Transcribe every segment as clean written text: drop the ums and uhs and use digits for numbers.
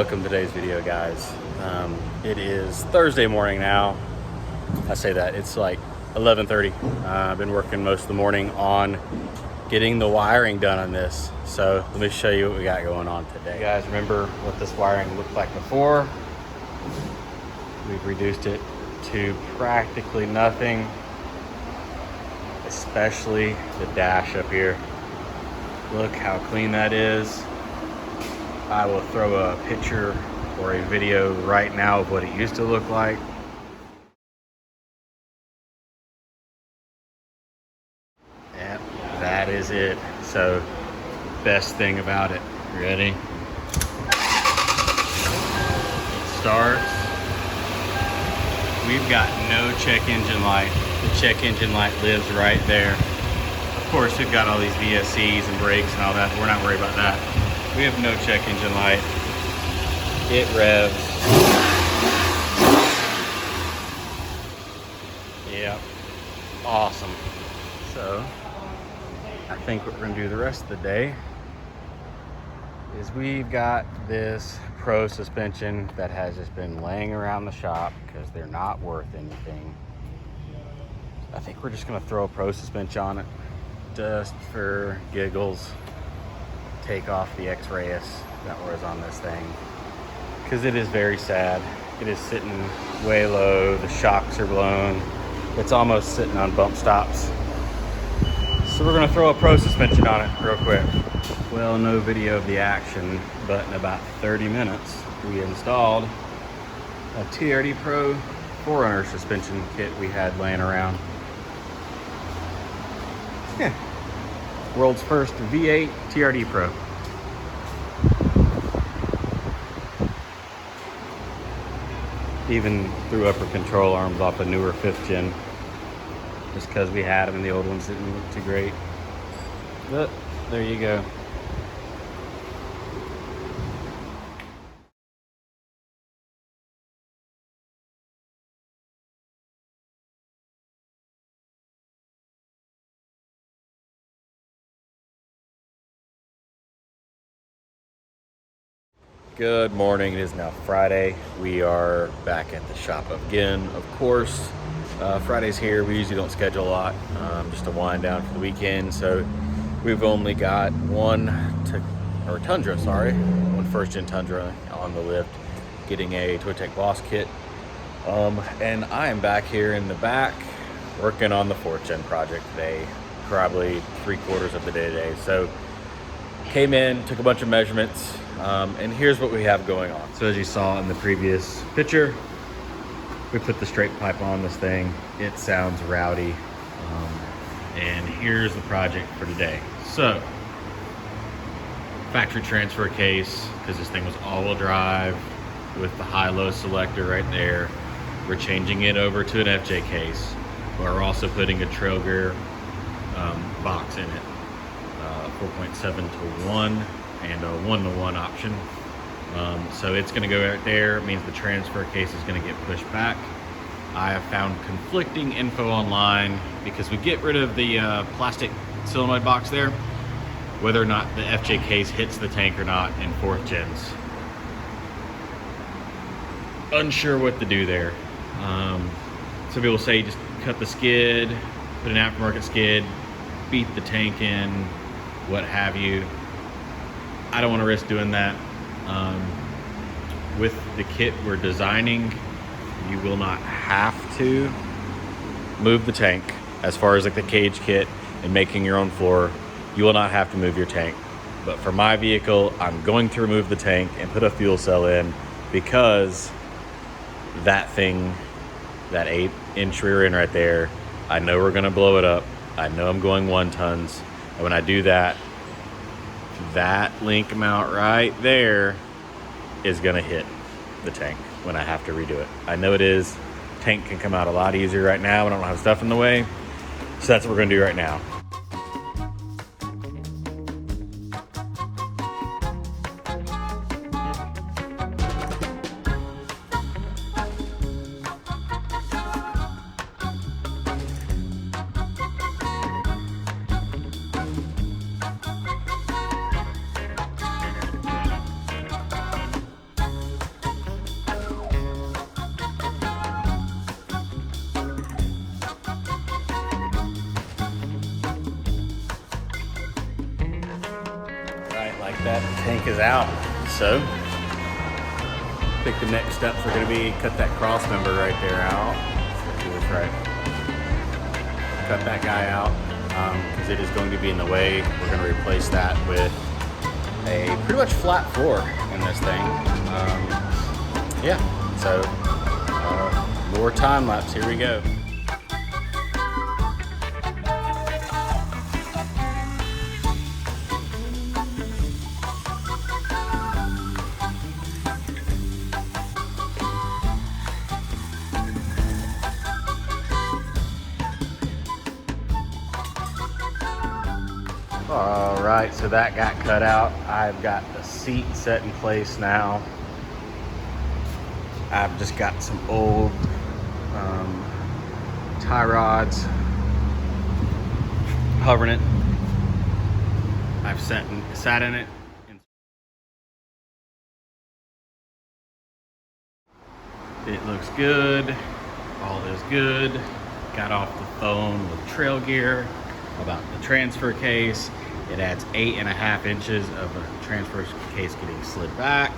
Welcome to today's video, guys. It is Thursday morning now. I say that, it's like 11:30. I've been working most of the morning on getting the wiring done on this. So let me show you what we got going on today. You guys remember what this wiring looked like before? We've reduced it to practically nothing, especially the dash up here. Look how clean that is. I will throw a picture or a video right now of what it used to look like. Yep, that is it. So, best thing about it. Ready? It starts. We've got no check engine light. The check engine light lives right there. Of course, we've got all these VSCs and brakes and all that. We're not worried about that. We have no check engine light. It revs. Yeah, awesome. So, I think what we're gonna do the rest of the day is we've got this Pro suspension that has just been laying around the shop because they're not worth anything. I think we're just gonna throw a Pro suspension on it just for giggles. Take off the X-Rayus that was on this thing because it is very sad. It is sitting way low. The shocks are blown. It's almost sitting on bump stops. So we're gonna throw a Pro suspension on it real quick. Well, no video of the action, but in about 30 minutes, we installed a TRD Pro 4Runner suspension kit we had laying around. Yeah. World's first V8 TRD Pro. Even threw upper control arms off a newer 5th gen just because we had them and the old ones didn't look too great. But there you go. Good morning. It is now Friday. We are back at the shop again, of course. Friday's here. We usually don't schedule a lot, just to wind down for the weekend. So we've only got one 1st gen Tundra on the lift, getting a Towtech Boss kit. And I am back here in the back working on the 4th gen project today, probably 3/4 of the day today. So came in, took a bunch of measurements, and here's what we have going on. So as you saw in the previous picture, we put the straight pipe on this thing. It sounds rowdy. And here's the project for today. So, factory transfer case, because this thing was all-wheel drive with the high-low selector right there. We're changing it over to an FJ case. We're also putting a trail gear box in it. 4.7-to-1 and a 1-to-1 option. So it's going to go right there. It means the transfer case is going to get pushed back. I have found conflicting info online because we get rid of the plastic solenoid box there, whether or not the FJ case hits the tank or not in 4th gens. Unsure what to do there. Some people say just cut the skid, put an aftermarket skid, beat the tank in, what have you. I don't want to risk doing that. With the kit we're designing, you will not have to move the tank. As far as like the cage kit and making your own floor, you will not have to move your tank. But for my vehicle, I'm going to remove the tank and put a fuel cell in because that thing, that 8-inch rear end right there, I know we're gonna blow it up. I know I'm going 1 tons. And when I do that, that link mount right there is gonna hit the tank when I have to redo it. I know it is. Tank can come out a lot easier right now. I don't have stuff in the way. So that's what we're gonna do right now. that tank is out. So I think the next steps are going to be cut that cross member right there out. That's right. Cut that guy out because it is going to be in the way. We're going to replace that with a pretty much flat floor in this thing. Yeah, so more time lapse. Here we go. All right, so that got cut out. I've got the seat set in place now. I've just got some old tie rods hovering it. I've sat in it. It looks good. All is good. Got off the phone with Trail Gear about the transfer case. It adds 8.5 inches of a transfer case getting slid back,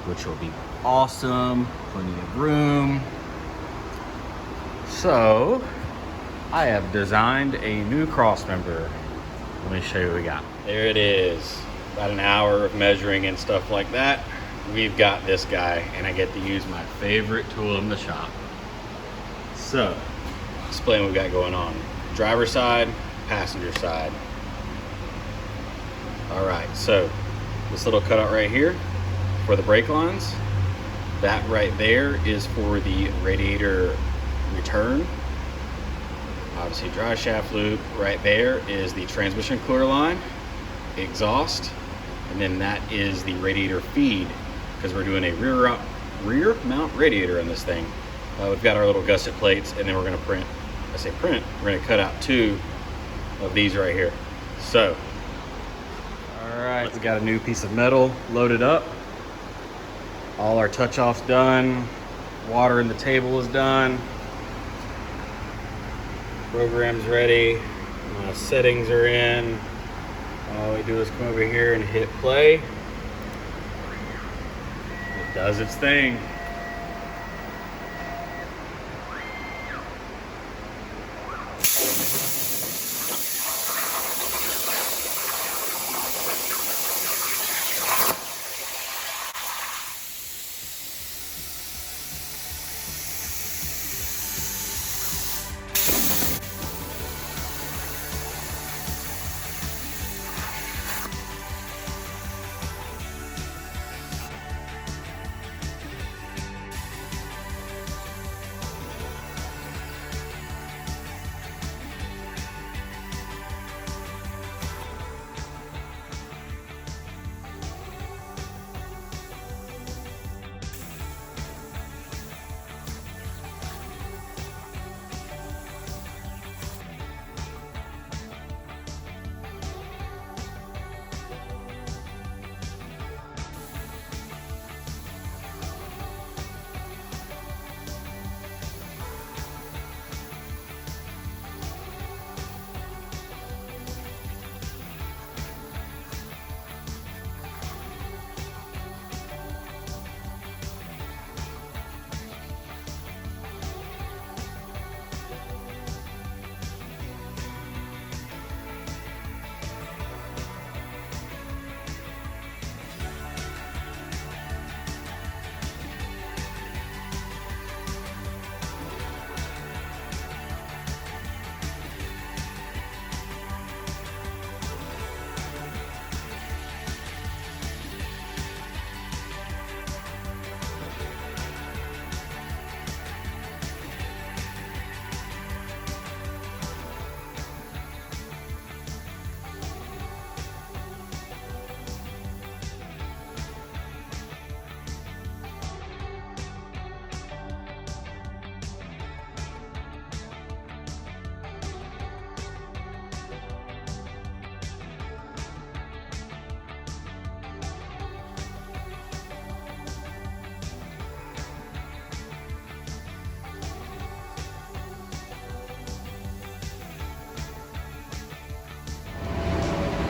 which will be awesome. Plenty of room. So I have designed a new cross member. Let me show you what we got. There it is. About an hour of measuring and stuff like that. We've got this guy, and I get to use my favorite tool in the shop. So, explain what we got going on. Driver side, passenger side. All right, so this little cutout right here for the brake lines. That right there is for the radiator return. Obviously, dry shaft loop. Right there is the transmission cooler line, exhaust, and then that is the radiator feed, because we're doing a rear mount radiator in this thing. We've got our little gusset plates, and then we're going to print. I say print. We're going to cut out 2 of these right here. So, all right, we got a new piece of metal loaded up. All our touch-offs done. Water in the table is done. Program's ready. Settings are in. All we do is come over here and hit play. It does its thing.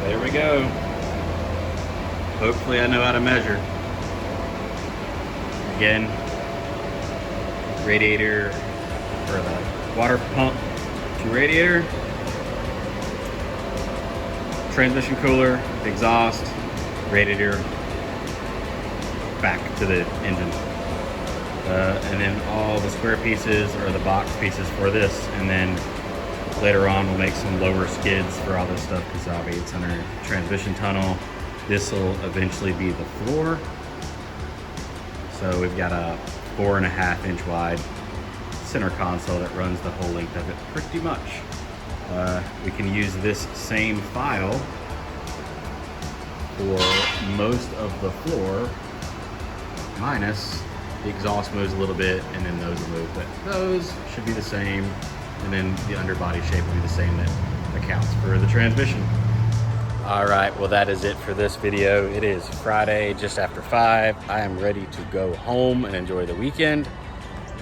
There we go. hopefully I know how to measure. Again, radiator, or the water pump to radiator, transmission cooler, exhaust, radiator, back to the engine. And then all the square pieces or the box pieces for this, and then later on we'll make some lower skids for all this stuff because obviously it's under a transmission tunnel. This will eventually be the floor. So we've got a 4.5 inch wide center console that runs the whole length of it pretty much. We can use this same file for most of the floor, minus the exhaust moves a little bit and then those will move, but those should be the same, and then the underbody shape will be the same that accounts for the transmission. All right, well that is it for this video. It is Friday, just after 5. I am ready to go home and enjoy the weekend.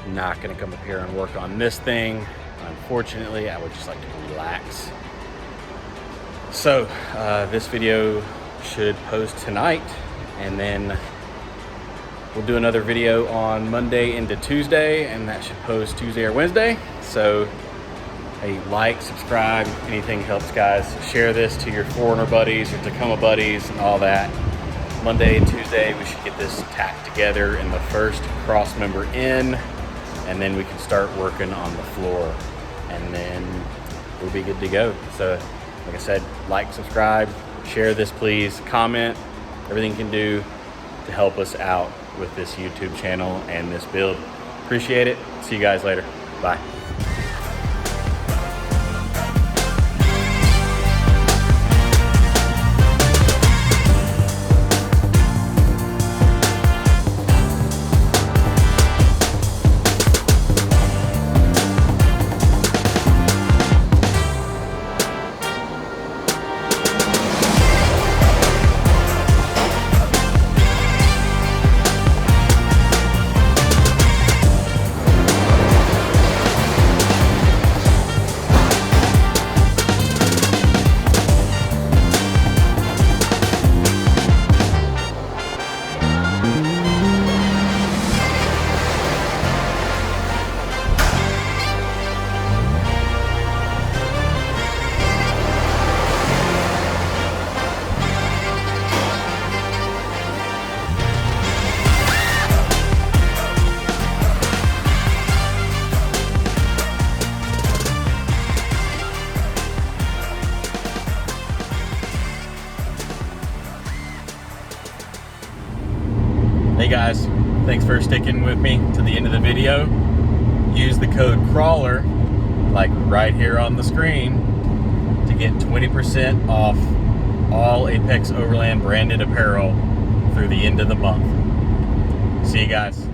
Not gonna come up here and work on this thing. Unfortunately, I would just like to relax. So this video should post tonight, and then we'll do another video on Monday into Tuesday, and that should post Tuesday or Wednesday. So hey, like, subscribe, anything helps, guys. Share this to your foreigner buddies, your Tacoma buddies, and all that. Monday and Tuesday, we should get this tacked together and the first cross member in, and then we can start working on the floor, and then we'll be good to go. So, like I said, like, subscribe, share this, please, comment, everything you can do to help us out with this YouTube channel and this build. Appreciate it. See you guys later. Bye. Hey guys, thanks for sticking with me to the end of the video. Use the code CRAWLER, like right here on the screen, to get 20% off all Apex Overland branded apparel through the end of the month. See you guys.